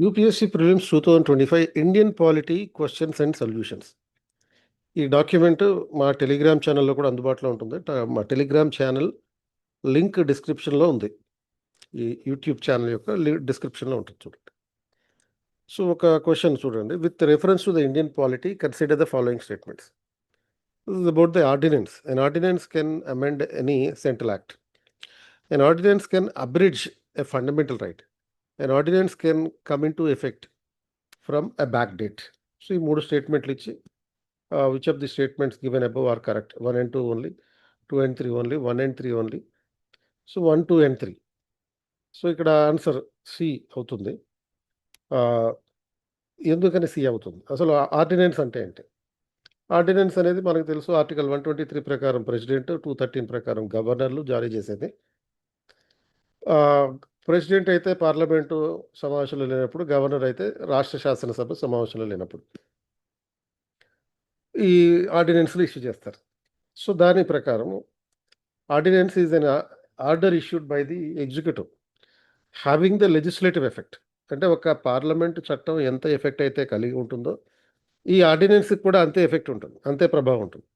UPSC prelims 2025 Indian polity questions and solutions. ఈ document మా Telegram ఛానల్లో కూడా అందుబాటులో ఉంటుంది. మా టెలిగ్రామ్ ఛానల్ లింక్ డిస్క్రిప్షన్లో ఉంది. ఈ యూట్యూబ్ ఛానల్ యొక్క డిస్క్రిప్షన్లో ఉంటుంది, చూడండి. సో ఒక క్వశ్చన్ చూడండి. With reference to the Indian polity consider the following statements. This is about the ordinance. An ordinance can amend any central act. An ordinance can abridge a fundamental right. An ordinance can come into effect from a back date. So ఈ 3 స్టేట్మెంట్లు ఇచ్చి which of the statements given above are correct? 1 and 2 only, 2 and 3 only, 1 and 3 only. So 1, 2 and 3. So ఇక్కడ answer C అవుతుంది. ఎందుకని C అవుతుంది? అసలు ordinance అంటే ఏంటి? ఆర్డినెన్స్ అనేది మనకు తెలుసు. ఆర్టికల్ 123 ప్రకారం ప్రెసిడెంట్, 213 ప్రకారం గవర్నర్లు జారీ చేసేది. ప్రెసిడెంట్ అయితే పార్లమెంటు సమావేశంలో లేనప్పుడు, గవర్నర్ అయితే రాష్ట్ర శాసనసభ సమావేశంలో లేనప్పుడు ఈ ఆర్డినెన్స్లు ఇష్యూ చేస్తారు. సో దాని ప్రకారం ordinance is an order issued by the executive having the legislative effect. అంటే ఒక పార్లమెంటు చట్టం ఎంత ఎఫెక్ట్ అయితే కలిగి ఉంటుందో ఈ ఆర్డినెన్స్కి కూడా అంతే ఎఫెక్ట్ ఉంటుంది, అంతే ప్రభావం ఉంటుంది.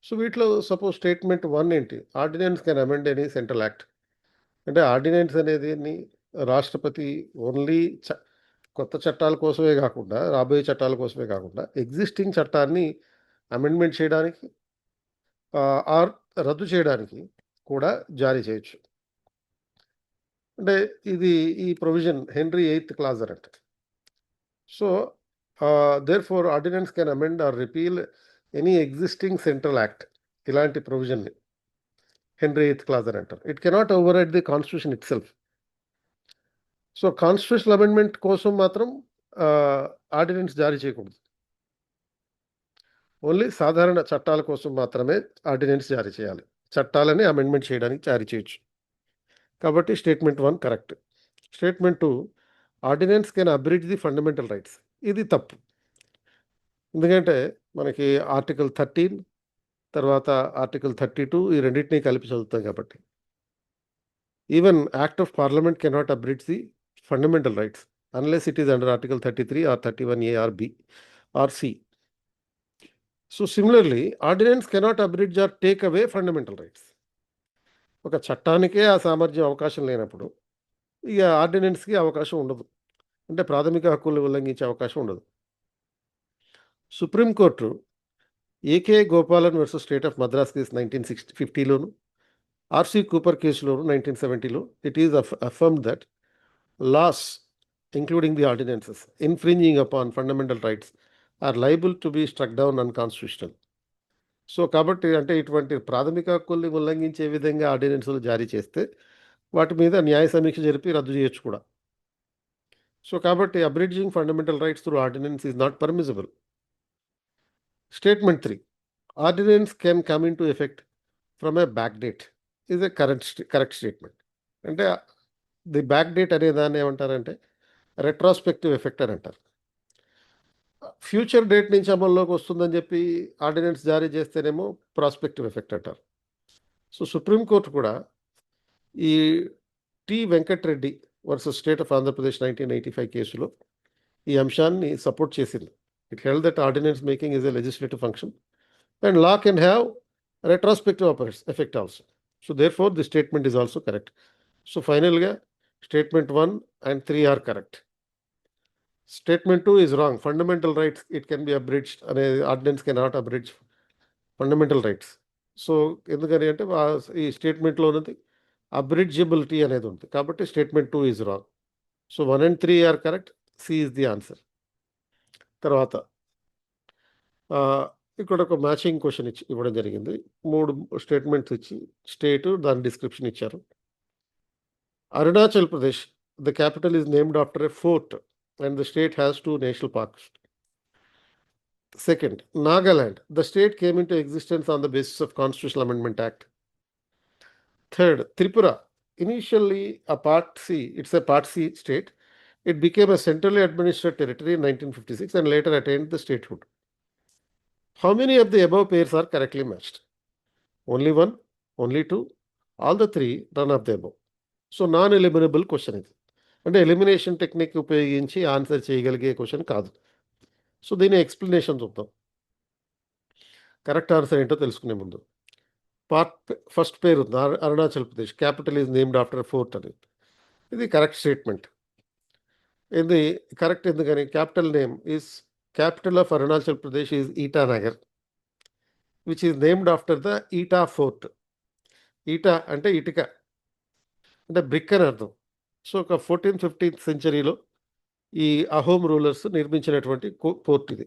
సో వీటిలో సపోజ్ స్టేట్మెంట్ 1 ఏంటి? Ordinance can amend any central act. అంటే ఆర్డినెన్స్ అనేది రాష్ట్రపతి ఓన్లీ కొత్త చట్టాల కోసమే కాకుండా, రాబోయే చట్టాల కోసమే కాకుండా, ఎగ్జిస్టింగ్ చట్టాన్ని అమెండ్మెంట్ చేయడానికి ఆర్ రద్దు చేయడానికి కూడా జారీ చేయొచ్చు. అంటే ఇది ఈ ప్రొవిజన్ హెన్రీ 8th క్లాజ్ అని అంటారు. So therefore ordinance can amend or repeal any existing central act. ఇలాంటి ప్రొవిజన్ని హెన్రీ 8th క్లాజ్ అని అంటారు. It cannot override the constitution itself. So constitutional amendment కోసం మాత్రం ఆర్డినెన్స్ జారీ చేయకూడదు. ఓన్లీ సాధారణ చట్టాల కోసం మాత్రమే ఆర్డినెన్స్ జారీ చేయాలి. చట్టాలని అమెండ్మెంట్ చేయడానికి జారీ చేయొచ్చు. కాబట్టి statement 1 correct. Statement 2 ordinance can abridge the fundamental rights. ఇది తప్పు. ఎందుకంటే మనకి ఆర్టికల్ 13 తర్వాత ఆర్టికల్ 32 ఈ రెండింటినీ కలిపి చదువుతాం కాబట్టి. Even act of parliament cannot abridge the fundamental rights unless it is under article 33 or 31A or B or C. So similarly ordinance cannot abridge or take away fundamental rights. ఒక చట్టానికే ఆ సామర్థ్యం అవకాశం లేనప్పుడు ఇక ఆర్డినెన్స్కి అవకాశం ఉండదు. అంటే ప్రాథమిక హక్కులు ఉల్లంఘించే అవకాశం ఉండదు. Supreme court A K Gopalan versus state of Madras case 1950లోను, ఆర్సి కూపర్ కేసులోను 1970లో it is affirmed that laws including the ordinances infringing upon fundamental rights are liable to be struck down unconstitutional. So కాబట్టి అంటే ఇటువంటి ప్రాథమిక హక్కుల్ని ఉల్లంఘించే విధంగా ఆర్డినెన్సులు జారీ చేస్తే వాటి మీద న్యాయ సమీక్ష జరిపి రద్దు చేయొచ్చు కూడా. సో కాబట్టి abridging fundamental rights through ordinance is not permissible. Statement 3 ordinance can come into effect from a back date is a correct statement. అంటే ది బ్యాక్ డేట్ అనే దాన్ని ఏమంటారంటే రెట్రాస్పెక్టివ్ ఎఫెక్ట్ అని అంటారు. ఫ్యూచర్ డేట్ నుంచి అమల్లోకి వస్తుందని చెప్పి ఆర్డినెన్స్ జారీ చేస్తేనేమో ప్రాస్పెక్టివ్ ఎఫెక్ట్ అంటారు. సో సుప్రీంకోర్టు కూడా ఈ T Venkatreddy versus state of Andhra Pradesh 1985 కేసులో ఈ అంశాన్ని సపోర్ట్ చేసింది. It held that ordinance making is a legislative function and law can have retrospective effect also. So therefore the statement is also correct. So ఫైనల్గా statement 1 and 3 are correct. Statement 2 is wrong. Fundamental rights it can be abridged అనే ordinance cannot abridge fundamental rights. So ఎందుకని అంటే ఈ స్టేట్మెంట్లో ఉన్నది abridgability అనేది ఉంది. కాబట్టి statement 2 is wrong. So 1 and 3 are correct. C is the answer. తర్వాత ఇక్కడ ఒక మ్యాచింగ్ క్వశ్చన్ ఇవ్వడం జరిగింది. 3 స్టేట్మెంట్స్ ఇచ్చి స్టేట్ దాని డిస్క్రిప్షన్ ఇచ్చారు. Arunachal Pradesh the capital is named after A fort and the state has 2 national parks. Second, Nagaland, the state came into existence on the basis of Constitutional Amendment Act. Third, Tripura, initially a Part C, it's a Part C state. It became a centrally administered territory in 1956 and later attained the statehood. How many of the above pairs are correctly matched? Only 1, only 2, all the 3, none of the above. So non-eliminable question ఇది. అంటే elimination technique ఉపయోగించి answer చేయగలిగే question కాదు. So దీని explanation చూద్దాం. Correct answer ఏంటో తెలుసుకునే ముందు ఫస్ట్ పేరు ఉంది Arunachal Pradesh, capital is named after fort అని. ఇది కరెక్ట్ స్టేట్మెంట్. ఇది కరెక్ట్ ఎందుకని? Capital name is capital of Arunachal Pradesh is Itanagar, which is named after the eta fort. Eta అంటే ఇటుక, అంటే బ్రిక్ అని అర్థం. సో ఒక 14th-15th సెంచరీలో ఈ అహోమ్ రూలర్స్ నిర్మించినటువంటి పోర్ట్ ఇది.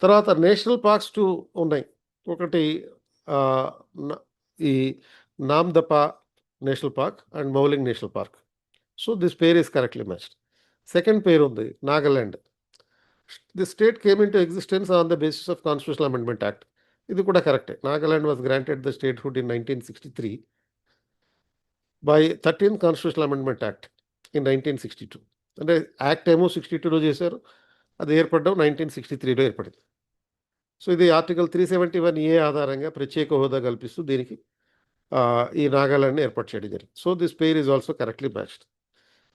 తర్వాత నేషనల్ పార్క్స్ 2 ఉన్నాయి. ఒకటి ఈ Namdapha national park and Mouling national park. So this pair is correctly matched. Second పేరు ఉంది Nagaland. The state came into existence on the basis of constitutional amendment act. ఇది కూడా కరెక్టే. Nagaland was granted the statehood in 1963 by 13th constitutional amendment act in 1962. అంటే act ఏమో 62లో చేశారు, అది ఏర్పడడం 1963లో ఏర్పడింది. సో ఇది ఆర్టికల్ 371A ఆధారంగా ప్రత్యేక హోదా కల్పిస్తూ దీనికి ఈ నాగాలాండ్ని ఏర్పాటు చేయడం జరిగింది. So this pair is also correctly matched.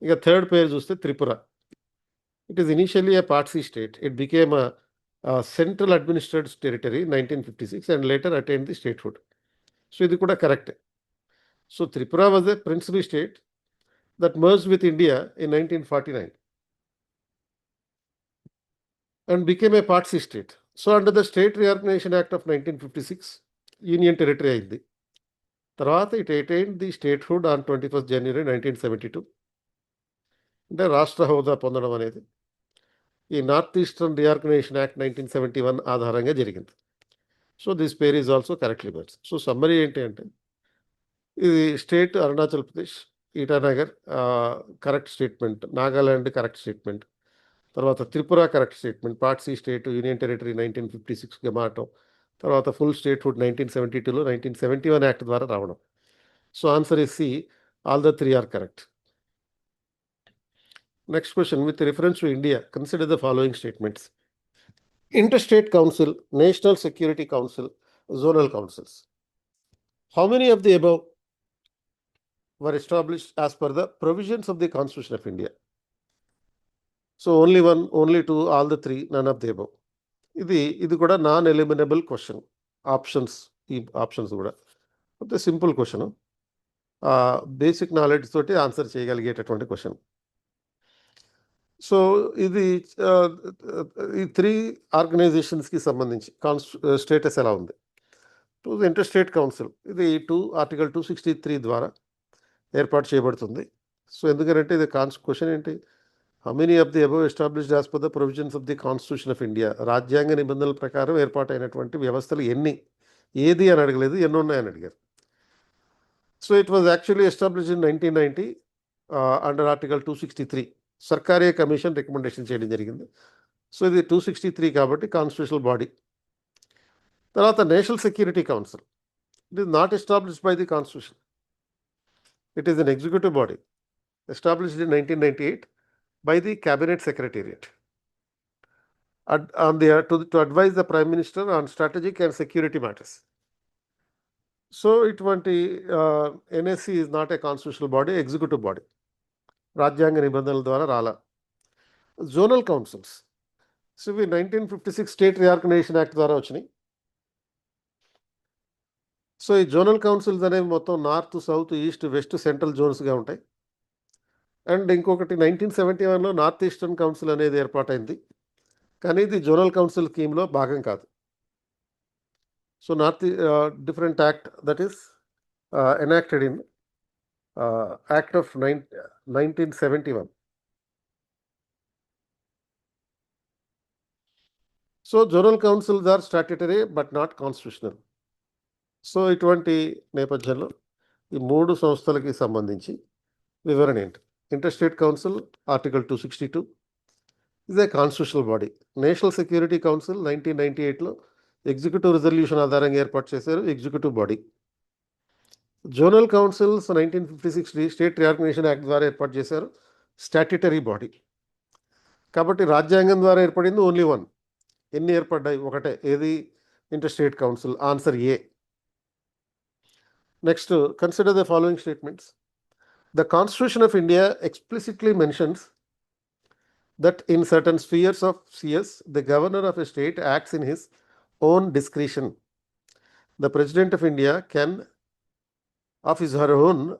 ఇక థర్డ్ పేరు చూస్తే Tripura. It is initially a part C state. It became a central administered territory in 1956 and later attained the statehood. So ఇది కూడా కరెక్టే. So Tripura was a princely state that merged with India in 1949 and became a partsy state. So under the State Reorganization Act of 1956, union territory అయింది. తర్వాత it attained the statehood on 21st January 1972. అంటే రాష్ట్ర హోదా పొందడం అనేది ఈ north eastern reorganisation act 1971 ఆధారంగా జరిగింది. So this pair is also correctly matched. So summary ఏంటి అంటే, ఇది state Arunachal Pradesh, Itanagar correct statement, Nagaland correct statement, తర్వాత Tripura correct statement, part C state, union territory 1956గా మారటం, తర్వాత ఫుల్ స్టేట్హుడ్ 1972లో 1971 యాక్ట్ ద్వారా రావడం. So answer is C, all the 3 are correct. Next question, with reference to India consider the following statements. Inter state council, national security council, zonal councils. How many of the above were established as per the provisions of the Constitution of India? So only one, only two, all the three, none of the above. ఇది కూడా non ఎలిమినబుల్ question. ఈ options కూడా simple question, basic knowledge తోటి answer చేయగలిగేటటువంటి question. So ఇది ఈ 3 ఆర్గనైజేషన్స్కి సంబంధించి status ఎలా ఉంది? టు ది ఇంటర్-స్టేట్ కౌన్సిల్, ఇది ఆర్టికల్ 263 ద్వారా ఏర్పాటు చేయబడుతుంది. సో ఎందుకంటే ఇది క్వశ్చన్ ఏంటి? How many of the above established as per the provisions of the constitution of India. రాజ్యాంగ నిబంధనల ప్రకారం ఏర్పాటైనటువంటి వ్యవస్థలు ఎన్ని, ఏది అని అడగలేదు, ఎన్ని ఉన్నాయని అడిగారు. So it was actually established in 1990 under article 263. సర్కారీ కమిషన్ రికమెండేషన్ చేయడం జరిగింది. సో ఇది 263 కాబట్టి కాన్స్టిట్యూషనల్ బాడీ. తర్వాత national security council, it is not established by the constitution. It is an executive body established in 1998 by the Cabinet Secretariat to advise the Prime Minister on strategic and security matters. So ఇటువంటి NSC is not a constitutional body, executive body. రాజ్యాంగ నిబంధనల ద్వారా రాలా. Zonal councils, so ఇవి 1956 state reorganisation act ద్వారా వచ్చినాయి. So ఈ zonal councils అనేవి మొత్తం north, south, east, west, central జోన్స్గా ఉంటాయి. అండ్ ఇంకొకటి 1971లో నార్త్ ఈస్టర్న్ కౌన్సిల్ అనేది ఏర్పాటైంది, కానీ ఇది జోనల్ కౌన్సిల్ స్కీమ్లో భాగం కాదు. So north different act that is enacted in act of 1971. So zonal councils are statutory but not constitutional. So ఇటువంటి నేపథ్యంలో ఈ 3 సంస్థలకి సంబంధించి వివరణ ఏంటి? Inter state council article 262 is a constitutional body. National security council 1998లో ఎగ్జిక్యూటివ్ రిజల్యూషన్ ఆధారంగా ఏర్పాటు చేశారు, executive body. Zonal councils 1956 state reorganisation act ద్వారా ఏర్పాటు చేశారు, స్టాట్యుటరీ బాడీ. కాబట్టి రాజ్యాంగం ద్వారా ఏర్పడింది ఓన్లీ వన్. ఎన్ని ఏర్పడ్డాయి? ఒకటే. ఏది? Inter-state council. Answer A. Next, consider the following statements. The Constitution of India explicitly mentions that in certain spheres of CS, the governor of a state acts in his own discretion. The President of India can, of his or her own,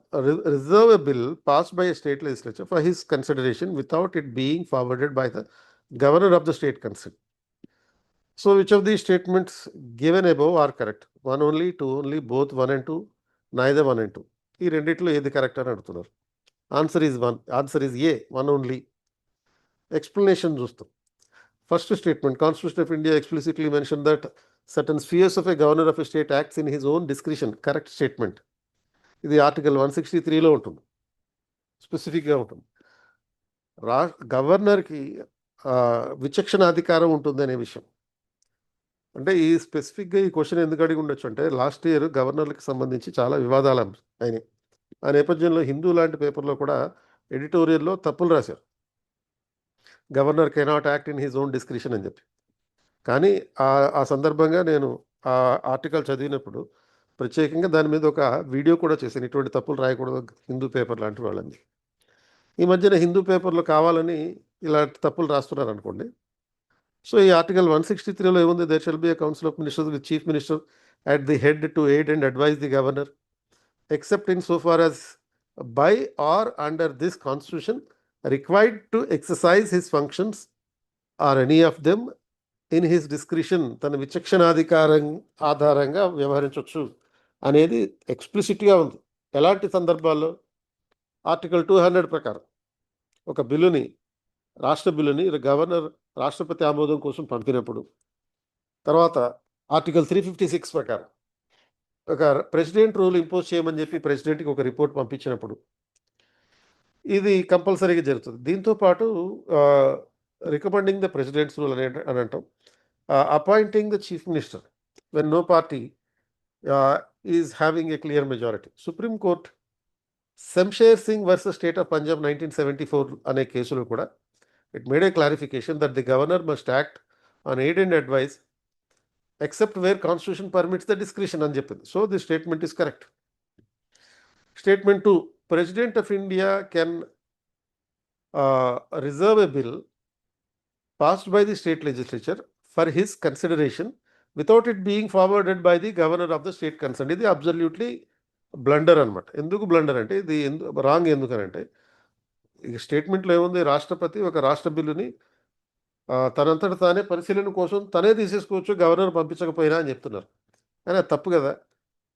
reserve a bill passed by a state legislature for his consideration without it being forwarded by the governor of the state concerned. So, which of these statements given above are correct? One only, two only, both one and two, neither one and two. ఈ రెండిట్లో ఏది correct అని అడుగుతున్నారు. Answer is one. Answer is A, one only. Explanation చూస్తాం. First statement, constitution of India explicitly mention that certain spheres of a governor of a state acts in his own discretion. Correct statement. ఇది article 163లో ఉంటుంది, స్పెసిఫిక్గా ఉంటుంది. గవర్నర్కి విచక్షణాధికారం ఉంటుంది అనే విషయం. అంటే ఈ స్పెసిఫిక్గా ఈ క్వశ్చన్ ఎందుకు అడిగి ఉండొచ్చు అంటే, లాస్ట్ ఇయర్ గవర్నర్లకు సంబంధించి చాలా వివాదాలు అయినాయి. ఆ నేపథ్యంలో హిందూ లాంటి పేపర్లో కూడా ఎడిటోరియల్లో తప్పులు రాశారు, governor cannot act in his own discretion అని చెప్పి. కానీ ఆ సందర్భంగా నేను ఆ ఆర్టికల్ చదివినప్పుడు ప్రత్యేకంగా దాని మీద ఒక వీడియో కూడా చేశాను, ఇటువంటి తప్పులు రాయకూడదు హిందూ పేపర్ లాంటి వాళ్ళని. ఈ మధ్యన హిందూ పేపర్లో కావాలని ఇలాంటి తప్పులు రాస్తున్నారు అనుకోండి. సో ఈ ఆర్టికల్ 163లో ఏముంది? There shall be a council of ministers with chief minister at the head to aid and advise the governor except in so far as by or under this constitution required to exercise his functions or any of them in his discretion. తన విచక్షణాధికారం ఆధారంగా వ్యవహరించవచ్చు అనేది ఎక్స్ప్లిసిట్గా ఉంది. ఎలాంటి సందర్భాల్లో? Article 200 ప్రకారం ఒక బిల్లుని, రాష్ట్ర బిల్లుని గవర్నర్ రాష్ట్రపతి ఆమోదం కోసం పంపినప్పుడు, తర్వాత ఆర్టికల్ 356 ప్రకారం ఒక ప్రెసిడెంట్ రూల్ ఇంపోజ్ చేయమని చెప్పి ప్రెసిడెంట్కి ఒక రిపోర్ట్ పంపించినప్పుడు ఇది కంపల్సరీగా జరుగుతుంది. దీంతో పాటు రికమెండింగ్ ద ప్రెసిడెంట్స్ రూల్ అని అంటాం, appointing the chief minister when no party is having a clear majority. Supreme court Shamsher Singh versus state of Punjab 1974 అనే కేసులో కూడా it made a clarification that the governor must act on aid and advice except where constitution permits the discretion అని చెప్పింది. So the statement is correct. Statement 2, President of India can reserve a bill passed by the state legislature for his consideration without it being forwarded by the governor of the state concerned. ఇది absolutely blunder అనమాట. ఎందుకు blunder అంటే, ఇది wrong ఎందుకనంటే, ఈ స్టేట్మెంట్లో ఏముంది? రాష్ట్రపతి ఒక రాష్ట్ర బిల్లుని తనంతట తానే పరిశీలన కోసం తనే తీసేసుకోవచ్చు, గవర్నర్ పంపించకపోయినా అని చెప్తున్నారు. కానీ అది తప్పు కదా.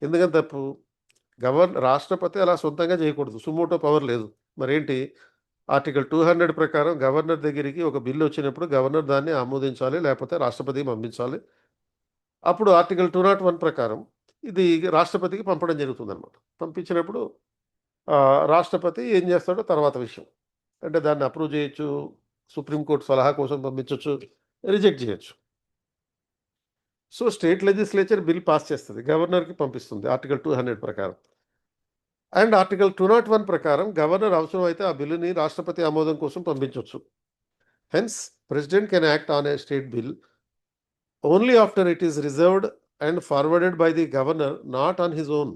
ఎందుకని తప్పు? రాష్ట్రపతి అలా సొంతంగా చేయకూడదు, సుమోటో పవర్ లేదు. మరేంటి? ఆర్టికల్ 200 ప్రకారం గవర్నర్ దగ్గరికి ఒక బిల్లు వచ్చినప్పుడు గవర్నర్ దాన్ని ఆమోదించాలి, లేకపోతే రాష్ట్రపతికి పంపించాలి. అప్పుడు ఆర్టికల్ 201 ప్రకారం ఇది రాష్ట్రపతికి పంపడం జరుగుతుందన్నమాట. పంపించినప్పుడు రాష్ట్రపతి ఏం చేస్తాడో తర్వాత విషయం. అంటే దాన్ని అప్రూవ్ చేయొచ్చు, సుప్రీంకోర్టు సలహా కోసం పంపించవచ్చు, రిజెక్ట్ చేయొచ్చు. So state legislature bill pass చేస్తుంది, గవర్నర్కి పంపిస్తుంది ఆర్టికల్ 200 ప్రకారం. అండ్ ఆర్టికల్ 201 ప్రకారం గవర్నర్ అవసరం అయితే ఆ బిల్లుని రాష్ట్రపతి ఆమోదం కోసం పంపించవచ్చు. Hence president can act on a state bill only after it is reserved and forwarded by the governor, not on his own.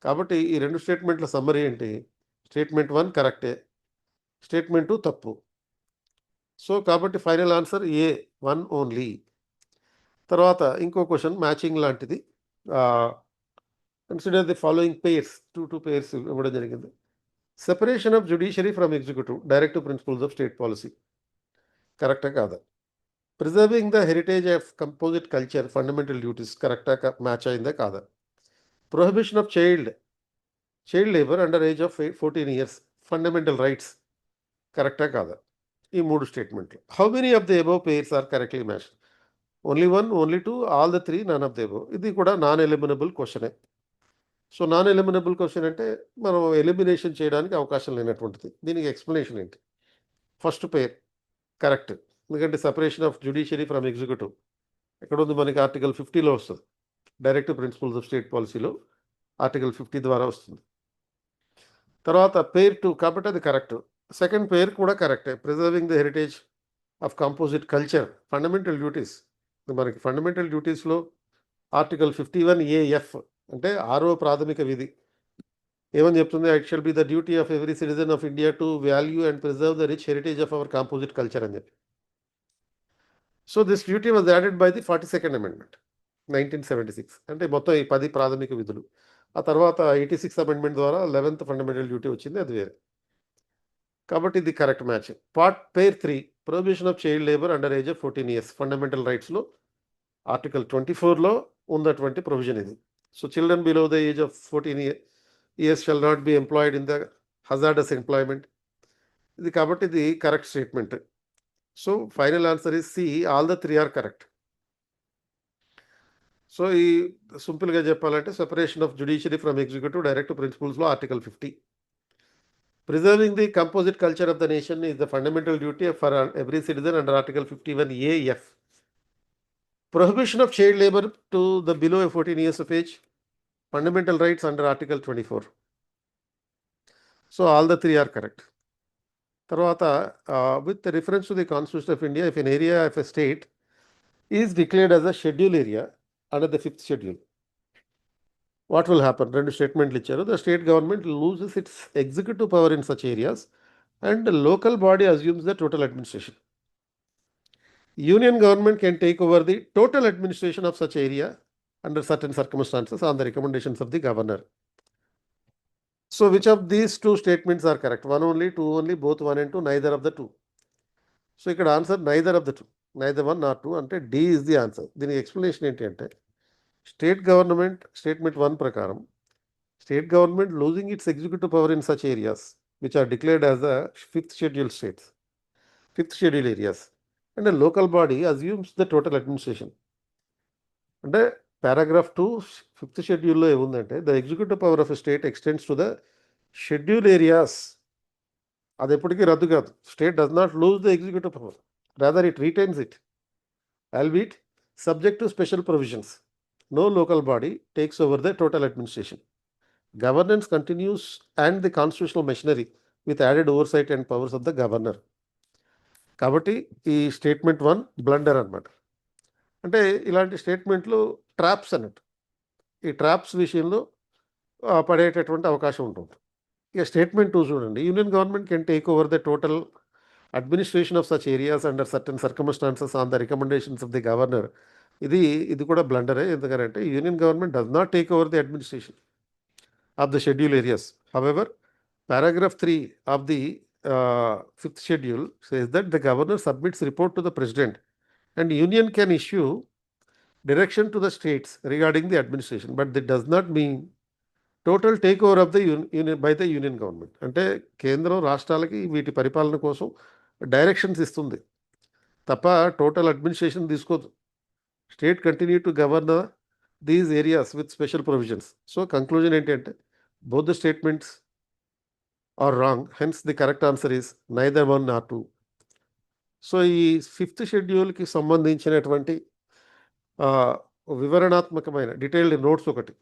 కాబట్టి ఈ రెండు స్టేట్మెంట్ల సమ్మరీ ఏంటి? స్టేట్మెంట్ 1 కరెక్టే, స్టేట్మెంట్ 2 తప్పు. సో కాబట్టి ఫైనల్ ఆన్సర్ ఏ, 1 ఓన్లీ. తర్వాత ఇంకో క్వశ్చన్ మ్యాచింగ్ లాంటిది. Consider the following pairs, 2 pairs ఇవ్వడం జరిగింది. Separation of judiciary from executive, directive principles of state policy. కరెక్టా కాదా? Preserving the heritage of composite culture, fundamental duties. కరెక్టా, మ్యాచ్ అయిందా కాదా? Prohibition of child labour under age of 14 years, fundamental rights. కరెక్టా కాదా? ఈ 3 స్టేట్మెంట్లు. How many of the above pairs are correctly matched? Only 1, only 2, all the 3, none of the above. ఇది కూడా non ఎలిమినబుల్ క్వశ్చనే. సో నాన్ ఎలిమినబుల్ క్వశ్చన్ అంటే మనం elimination చేయడానికి అవకాశం లేనటువంటిది. దీనికి ఎక్స్ప్లెనేషన్ ఏంటి? ఫస్ట్ పేర్ కరెక్ట్, ఎందుకంటే separation of judiciary from executive ఎక్కడ ఉంది? మనకి ఆర్టికల్ 50లో వస్తుంది, డైరెక్టివ్ ప్రిన్సిపల్స్ ఆఫ్ స్టేట్ పాలసీలో ఆర్టికల్ 50 ద్వారా వస్తుంది. తర్వాత పేర్ 2 కాబట్టి అది కరెక్ట్. సెకండ్ పేర్ కూడా కరెక్టే, preserving the heritage of composite culture, fundamental duties. మనకి ఫండమెంటల్ డ్యూటీస్లో ఆర్టికల్ 51AF అంటే 6వ ప్రాథమిక విధి ఏమని చెప్తుంది? It shall be the duty of every citizen of India to value and preserve the rich heritage of our composite culture అని చెప్పి. So this duty was added by the 42nd amendment 1976. అంటే మొత్తం ఈ 10 ప్రాథమిక విధులు. ఆ తర్వాత 86 అమెండ్మెంట్ ద్వారా 11th ఫండమెంటల్ డ్యూటీ వచ్చింది, అది వేరే. కాబట్టి ఇది correct match. Part pair 3 prohibition of child labour under age of 14 years fundamental రైట్స్లో ఆర్టికల్ 24లో ఉన్నటువంటి ప్రొవిజన్ ఇది. So children below the age of 14 years shall not be employed in the hazardous employment. ఇది కాబట్టి ఇది correct statement. So final answer is C, all the 3 are correct. So ఈ సింపుల్గా చెప్పాలంటే separation of judiciary from executive direct ప్రిన్సిపల్స్లో article 50. Preserving the composite culture of the nation is the fundamental duty for every citizen under article 51A(f). Prohibition of child labor to the below 14 years of age, fundamental rights under article 24. So all the 3 are correct. Tarvata, with the reference to the Constitution of India, if an area of a state is declared as a schedule area under the 5th schedule, what will happen? Rendu statement icharu. The state government loses its executive power in such areas and the local body assumes the total administration. Union government can take over the total administration of such area under certain circumstances on the recommendations of the governor. So which of these 2 statements are correct? 1 only, 2 only, both 1 and 2, neither of the 2. So ఇక్కడ answer neither of the 2, neither 1 nor 2 అంటే D is the answer. దీనికి explanation ఏంటి అంటే, state government statement 1 ప్రకారం state government losing its executive power in such areas which are declared as the 5th schedule states, 5th schedule areas, and a local body assumes the total administration. అంటే paragraph 2 5th షెడ్యూల్లో ఏముందంటే, the executive power of a state extends to the schedule areas. అది ఎప్పటికీ రద్దు కాదు. State does not lose the executive power, rather it retains it, albeit subject to special provisions. No local body takes over the total administration. Governance continues and the constitutional machinery with added oversight and powers of the governor. కాబట్టి ఈ statement 1 blunder అనమాట. అంటే ఇలాంటి స్టేట్మెంట్లు traps అన్నట్టు. ఈ traps విషయంలో పడేటటువంటి అవకాశం ఉంటుంది. ఇక స్టేట్మెంట్ 2 చూడండి. Union government can take over the total administration of such areas under certain circumstances on the recommendations of the governor. ఇది కూడా బ్లండరే. ఎందుకంటే union government does not take over the administration of the schedule areas. However, paragraph 3 of the 5th schedule says that the governor submits report to the president and union can issue direction to the states regarding the administration, but that does not mean total takeover of the union by the union government. అంటే కేంద్రం రాష్ట్రాలకి వీటి పరిపాలన కోసం directions ఇస్తుంది తప్ప total administration తీసుకోదు. State continue to govern these areas with special provisions. So conclusion ఏంటంటే both the statements are wrong, hence the correct answer is neither 1 nor 2. So ఈ 5th షెడ్యూల్కి సంబంధించినటువంటి వివరణాత్మకమైన డీటెయిల్డ్ నోట్స్ ఒకటి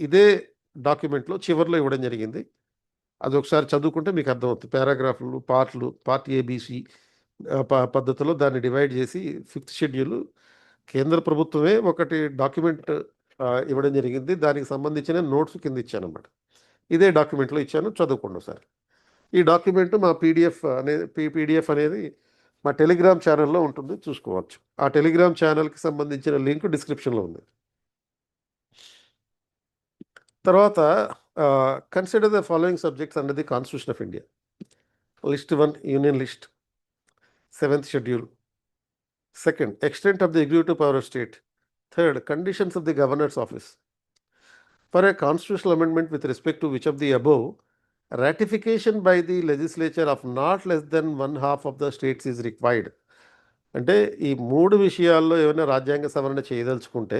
ఇదే డాక్యుమెంట్లో చివరిలో ఇవ్వడం జరిగింది. అది ఒకసారి చదువుకుంటే మీకు అర్థమవుతుంది. పారాగ్రాఫ్లు, పార్ట్ ఏబిసి పద్ధతిలో దాన్ని డివైడ్ చేసి 5th షెడ్యూల్ కేంద్ర ప్రభుత్వమే ఒకటి డాక్యుమెంట్ ఇవ్వడం జరిగింది. దానికి సంబంధించిన నోట్స్ కింద ఇచ్చాను అన్నమాట. ఇదే డాక్యుమెంట్లో ఇచ్చాను, చదువుకోండి ఒకసారి. ఈ డాక్యుమెంట్ మా పీడిఎఫ్ అనేది మా టెలిగ్రామ్ ఛానల్లో ఉంటుంది, చూసుకోవచ్చు. ఆ టెలిగ్రామ్ ఛానల్కి సంబంధించిన లింక్ డిస్క్రిప్షన్లో ఉంది. తర్వాత consider the following subjects under the constitution of India. List 1 union list, 7th schedule. 2nd, extent of the executive power of state. 3rd, conditions of the governor's office. For a constitutional amendment with respect to which of the above, ratification by the legislature of not less than 1/2 of the states is required. అంటే ఈ 3 విషయాల్లో ఏమైనా రాజ్యాంగ సవరణ చేయదలుచుకుంటే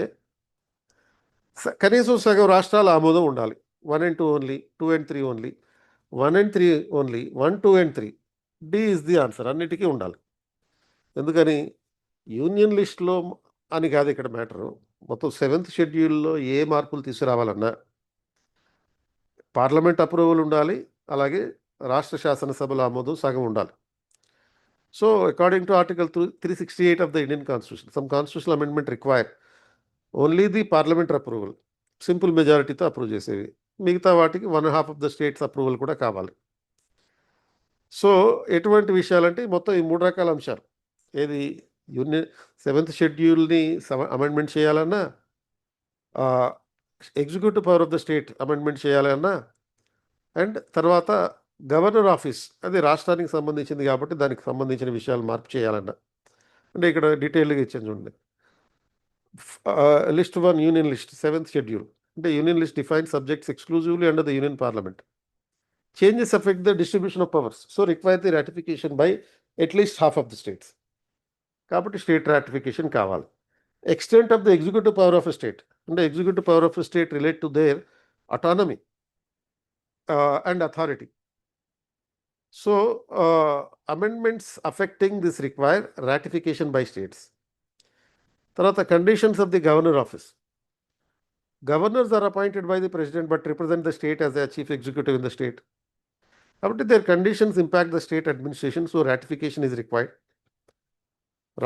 కనీసం సగం రాష్ట్రాల ఆమోదం ఉండాలి. 1 and 2 only, 2 and 3 only, 1 and 3 only, 1, 2 and 3. D is the answer. అన్నిటికీ ఉండాలి. ఎందుకని యూనియన్ లిస్ట్లో అని కాదు ఇక్కడ మ్యాటరు. మొత్తం 7th షెడ్యూల్లో ఏ మార్పులు తీసుకురావాలన్నా పార్లమెంట్ అప్రూవల్ ఉండాలి, అలాగే రాష్ట్ర శాసనసభల ఆమోదం సగం ఉండాలి. So according to article 368 of the Indian constitution, some constitutional amendment require only the parliament approval, simple మెజారిటీతో అప్రూవ్ చేసేవి. మిగతా వాటికి 1/2 ఆఫ్ ద స్టేట్స్ అప్రూవల్ కూడా కావాలి. సో ఎటువంటి విషయాలంటే మొత్తం ఈ 3 రకాల అంశాలు. ఏది యూనియన్ 7th షెడ్యూల్‌ని అమెండ్మెంట్ చేయాలన్నా, executive power of the state amendment చేయాలన్నా, అండ్ తర్వాత గవర్నర్ ఆఫీస్ అది రాష్ట్రానికి సంబంధించింది కాబట్టి దానికి సంబంధించిన విషయాలు మార్పు చేయాలన్నా. అంటే ఇక్కడ డీటెయిల్‌గా ఇచ్చాను చూడండి. List 1 union list 7th schedule. అంటే union list defines subjects exclusively under the union parliament. Changes affect the distribution of powers. So require the ratification by at least half of the states. కాబట్టి స్టేట్ రాటిఫికేషన్ కావాలి. Extent of the executive power of a state. అంటే executive power of a state relate to their autonomy and authority. So amendments affecting this require ratification by states. తర్వాత conditions of the governor office. Governors are appointed by the president but represent the state as the chief executive in the state. కాబట్టి their conditions impact the state administration. So ratification is required.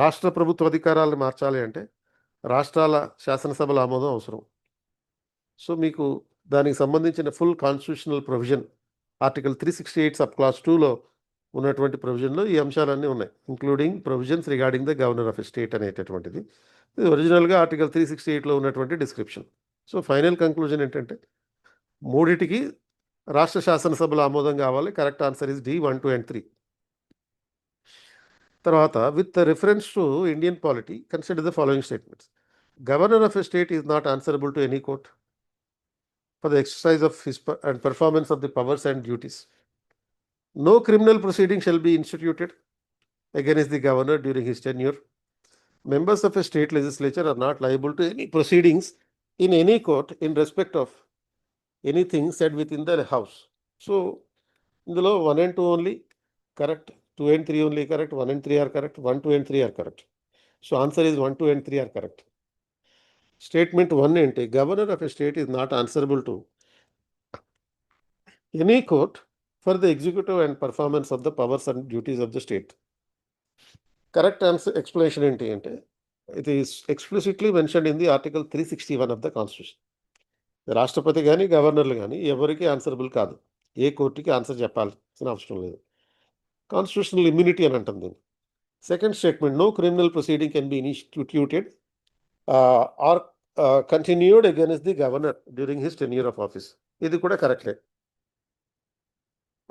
రాష్ట్ర ప్రభుత్వ అధికారాలను మార్చాలి అంటే రాష్ట్రాల శాసనసభల ఆమోదం అవసరం. So మీకు దానికి సంబంధించిన full constitutional provision article 368 sub class 2లో ఉన్నటువంటి ప్రొవిజన్లో ఈ అంశాలన్నీ ఉన్నాయి, including provisions regarding the governor of a state అనేటటువంటిది. ఇది ఒరిజినల్గా ఆర్టికల్ 368లో ఉన్నటువంటి డిస్క్రిప్షన్. సో ఫైనల్ కంక్లూజన్ ఏంటంటే మూడిటికి రాష్ట్ర శాసనసభల ఆమోదం కావాలి. Correct answer is D 1, 2 and 3. తర్వాత with reference to Indian polity consider the following statements. Governor of a state is not answerable to any court for the exercise of his and performance of the powers and duties. No criminal proceeding shall be instituted against the governor during his tenure. Members of a state legislature are not liable to any proceedings in any court in respect of anything said within the house. So, ఇందులో 1 and 2 only correct, 2 and 3 only correct, 1 and 3 are correct, 1, 2 and 3 are correct. So, answer is 1, 2 and 3 are correct. Statement 1 ఏంటి? Governor of a state is not answerable to any court for the executive and performance of the powers and duties of the state. Correct answer explanation ఏంటి అంటే it is explicitly mentioned in the article 361 of the constitution. రాష్ట్రపతి కానీ గవర్నర్లు కానీ ఎవరికి answerable కాదు, ఏ కోర్టుకి answer చెప్పాల్సిన అవసరం లేదు. కాన్స్టిట్యూషనల్ ఇమ్యూనిటీ అని అంటుంది దీన్ని. Second statement, no criminal proceeding can be instituted or continued against the governor during his tenure of office. ఇది కూడా కరెక్టే.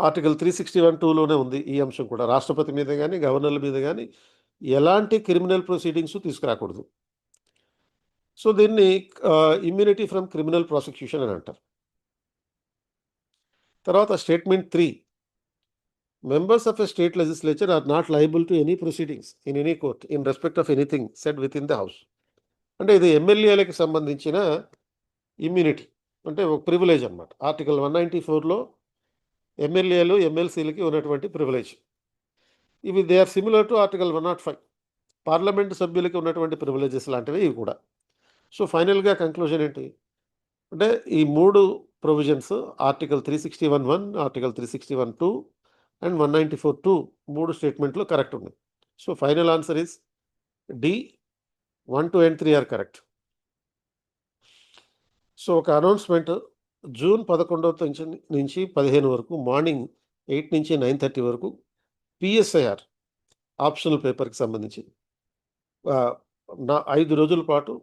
ఆర్టికల్ 361(2)లోనే ఉంది ఈ అంశం కూడా. రాష్ట్రపతి మీద కానీ గవర్నర్ల మీద కానీ ఎలాంటి క్రిమినల్ ప్రొసీడింగ్స్ తీసుకురాకూడదు. సో దీన్ని ఇమ్యూనిటీ ఫ్రమ్ క్రిమినల్ ప్రాసిక్యూషన్ అని అంటారు. తర్వాత statement 3, members of a state legislature are not liable to any proceedings in any court in respect of anything said within the house. అంటే ఇది ఎమ్మెల్యేలకు సంబంధించిన ఇమ్యూనిటీ, అంటే ఒక ప్రివిలేజ్ అనమాట. ఆర్టికల్ 194లో ఎమ్మెల్యేలు ఎమ్మెల్సీలకి ఉన్నటువంటి ప్రివిలేజ్. ఇవి they are similar to article 105 parliament సభ్యులకి ఉన్నటువంటి ప్రివిలేజెస్ లాంటివి ఇవి కూడా. సో ఫైనల్గా కంక్లూజన్ ఏంటి అంటే ఈ 3 ప్రొవిజన్స్ ఆర్టికల్ 361(1), ఆర్టికల్ 361(2) అండ్ 194(2) 3 స్టేట్మెంట్లు కరెక్ట్ ఉన్నాయి. So final answer is D 1, 2 and 3 are correct. So ఒక అనౌన్స్మెంట్, జూన్ 11 నుంచి 15 వరకు మార్నింగ్ 8 నుంచి 9:30 వరకు పిఎస్ఐఆర్ ఆప్షనల్ పేపర్కి సంబంధించి 5 రోజుల పాటు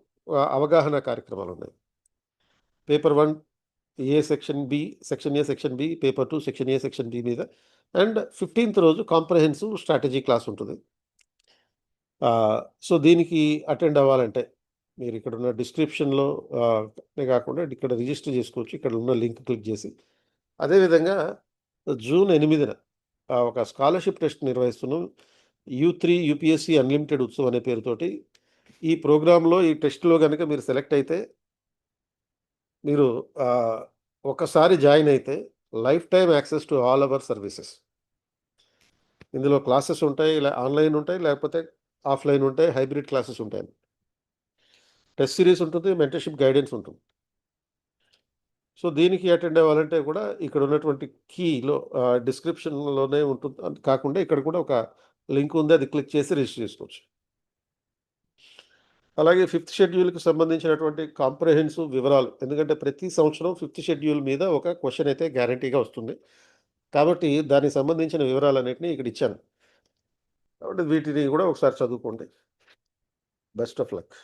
అవగాహన కార్యక్రమాలు ఉన్నాయి. Paper 1 A section B, section A section B, paper 2 section A section B మీద, అండ్ 15th రోజు కాంప్రహెన్సివ్ స్ట్రాటజీ క్లాస్ ఉంటుంది. సో దీనికి అటెండ్ అవ్వాలంటే మీరు ఇక్కడ ఉన్న డిస్క్రిప్షన్లో కాకుండా ఇక్కడ రిజిస్టర్ చేసుకోవచ్చు, ఇక్కడ ఉన్న లింక్ క్లిక్ చేసి. అదేవిధంగా జూన్ 8న ఒక స్కాలర్షిప్ టెస్ట్ నిర్వహిస్తున్నాం, U3 UPSC అన్లిమిటెడ్ ఉత్సవ్ అనే పేరుతోటి. ఈ ప్రోగ్రాంలో ఈ టెస్ట్లో కనుక మీరు సెలెక్ట్ అయితే, మీరు ఒకసారి జాయిన్ అయితే life time access to all our services. ఇందులో క్లాసెస్ ఉంటాయి, ఆన్లైన్ ఉంటాయి, లేకపోతే ఆఫ్లైన్ ఉంటాయి, హైబ్రిడ్ క్లాసెస్ ఉంటాయి. టెస్ట్ సిరీస్ ఉంటుంది, మెంటర్షిప్ గైడెన్స్ ఉంటుంది. సో దీనికి అటెండ్ అవ్వాలంటే కూడా ఇక్కడ ఉన్నటువంటి కీలో డిస్క్రిప్షన్లోనే ఉంటుంది, కాకుండా ఇక్కడ కూడా ఒక లింక్ ఉంది, అది క్లిక్ చేసి రిజిస్టర్ చేసుకోవచ్చు. అలాగే ఫిఫ్త్ షెడ్యూల్‌కి సంబంధించినటువంటి కాంప్రహెన్సివ్ వివరాలు. ఎందుకంటే ప్రతి సంవత్సరం ఫిఫ్త్ షెడ్యూల్ మీద ఒక క్వెషన్ అయితే గ్యారంటీగా వస్తుంది. కాబట్టి దానికి సంబంధించిన వివరాలన్నిటిని ఇక్కడ ఇచ్చాను. కాబట్టి వీటిని కూడా ఒకసారి చదువుకోండి. Best of luck.